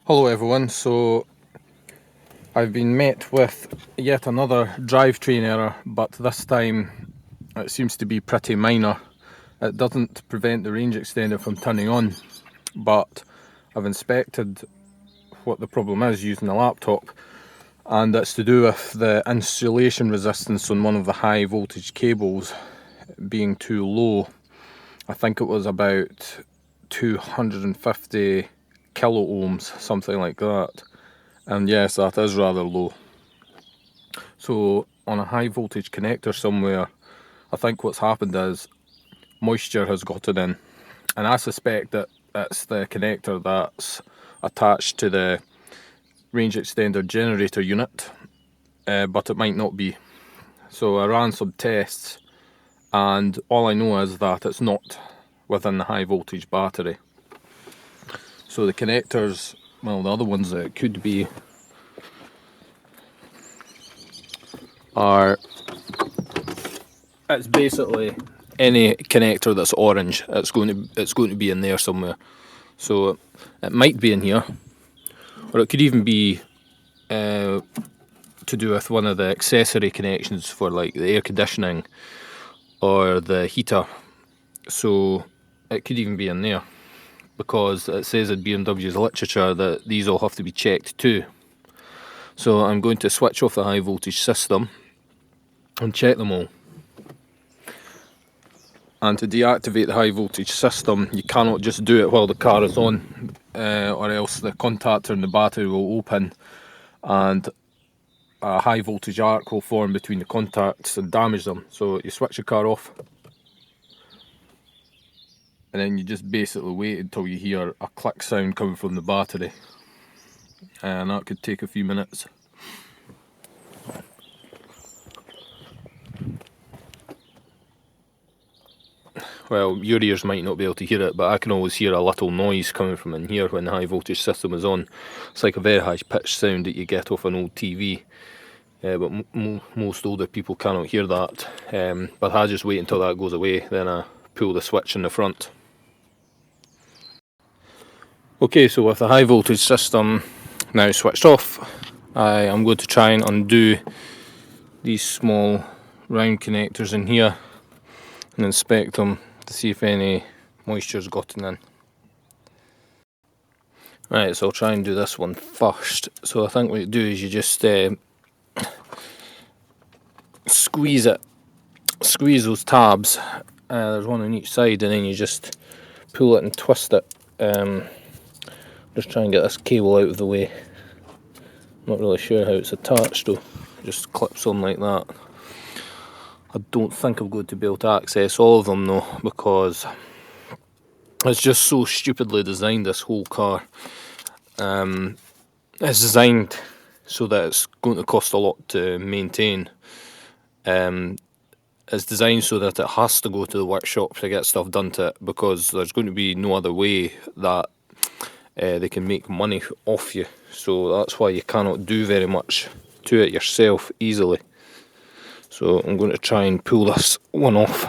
Hello everyone, so I've been met with yet another drivetrain error, but this time it seems to be pretty minor. It doesn't prevent the range extender from turning on, but I've inspected what the problem is using a laptop, and it's to do with the insulation resistance on one of the high voltage cables being too low. I think it was about 250 kilo ohms, something like that. And yes, that is rather low. So on a high voltage connector somewhere, I think what's happened is moisture has gotten in, and I suspect that it's the connector that's attached to the range extender generator unit, but it might not be. So I ran some tests, and all I know is that it's not within the high voltage battery. So the connectors, well, the other ones that it could be are, it's basically any connector that's orange. It's going to be in there somewhere. So it might be in here, or it could even be to do with one of the accessory connections for like the air conditioning or the heater. So it could even be in there, because it says in BMW's literature that these all have to be checked too. So I'm going to switch off the high voltage system and check them all. And to deactivate the high voltage system, you cannot just do it while the car is on, or else the contactor in the battery will open and a high voltage arc will form between the contacts and damage them. So you switch your car off, and then you just basically wait until you hear a click sound coming from the battery, and that could take a few minutes. Well, your ears might not be able to hear it, but I can always hear a little noise coming from in here when the high voltage system is on. It's like a very high pitched sound that you get off an old TV, but most older people cannot hear that. But I just wait until that goes away, then I pull the switch in the front. Okay, so with the high voltage system now switched off, I am going to try and undo these small round connectors in here and inspect them to see if any moisture's gotten in. Right, so I'll try and do this one first. So I think what you do is you just squeeze those tabs. There's one on each side, and then you just pull it and twist it. Just try and get this cable out of the way. Not really sure how it's attached though. Just clips on like that. I don't think I'm going to be able to access all of them though, because it's just so stupidly designed, this whole car. It's designed so that it's going to cost a lot to maintain. It's designed so that it has to go to the workshop to get stuff done to it, because there's going to be no other way that they can make money off you. So that's why you cannot do very much to it yourself easily. So I'm going to try and pull this one off.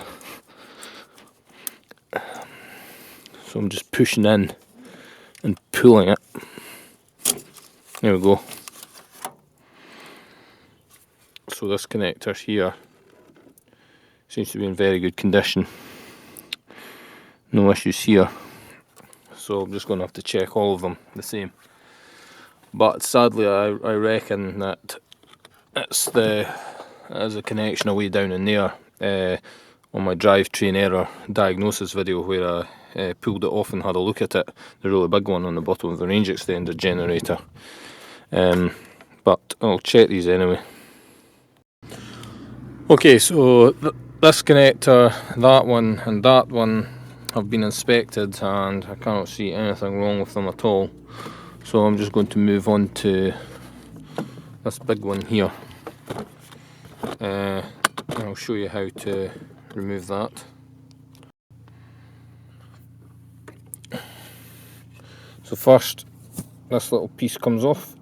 So I'm just pushing in and pulling it. There we go. So this connector here seems to be in very good condition. No issues here. So I'm just going to have to check all of them the same. But sadly I reckon that there's a connection away down in there on my drivetrain error diagnosis video, where I pulled it off and had a look at it. The really big one on the bottom of the range extender generator. But I'll check these anyway. Okay, so this connector, that one and that one have been inspected, and I cannot see anything wrong with them at all. So I'm just going to move on to this big one here. And I'll show you how to remove that. So first, this little piece comes off,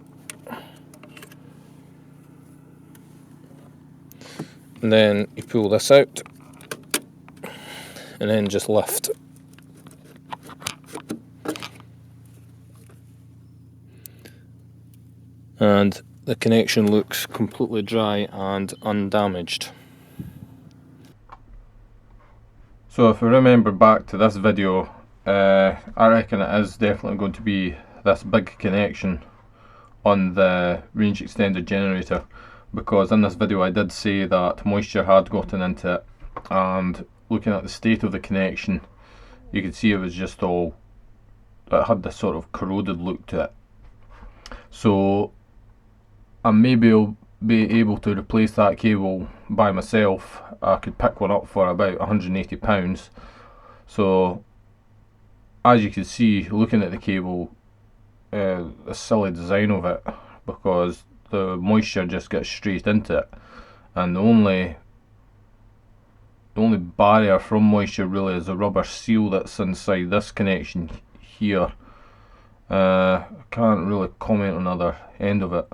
and then you pull this out, and then just lift. and the connection looks completely dry and undamaged. So if we remember back to this video, I reckon it is definitely going to be this big connection on the range extender generator, because in this video I did say that moisture had gotten into it, and looking at the state of the connection, you could see it was just all, it had this sort of corroded look to it. So I maybe will be able to replace that cable by myself. I could pick one up for about £180. So as you can see, looking at the cable, the silly design of it, because the moisture just gets straight into it, and the only barrier from moisture really is the rubber seal that's inside this connection here. I can't really comment on the other end of it.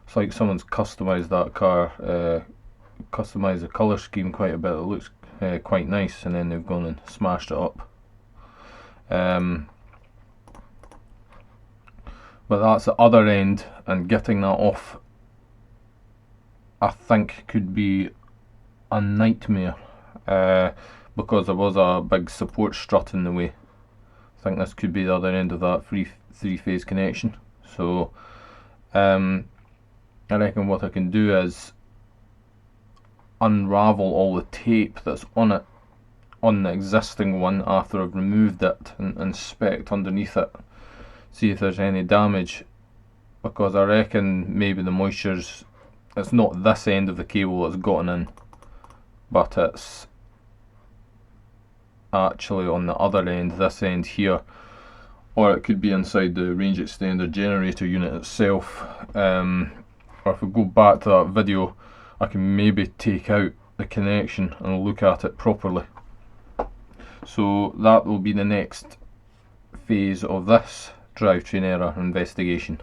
It's like someone's customised that car, customised the colour scheme quite a bit. It looks quite nice, and then they've gone and smashed it up. But that's the other end, and getting that off I think could be a nightmare, because there was a big support strut in the way. I think this could be the other end of that three-phase connection. So I reckon what I can do is unravel all the tape that's on it, on the existing one, after I've removed it, and inspect underneath it, see if there's any damage, because I reckon maybe the moisture's, it's not this end of the cable that's gotten in, but it's actually on the other end, this end here, or it could be inside the range extender generator unit itself. Or if we go back to that video, I can maybe take out the connection and look at it properly. So that will be the next phase of this drivetrain error investigation.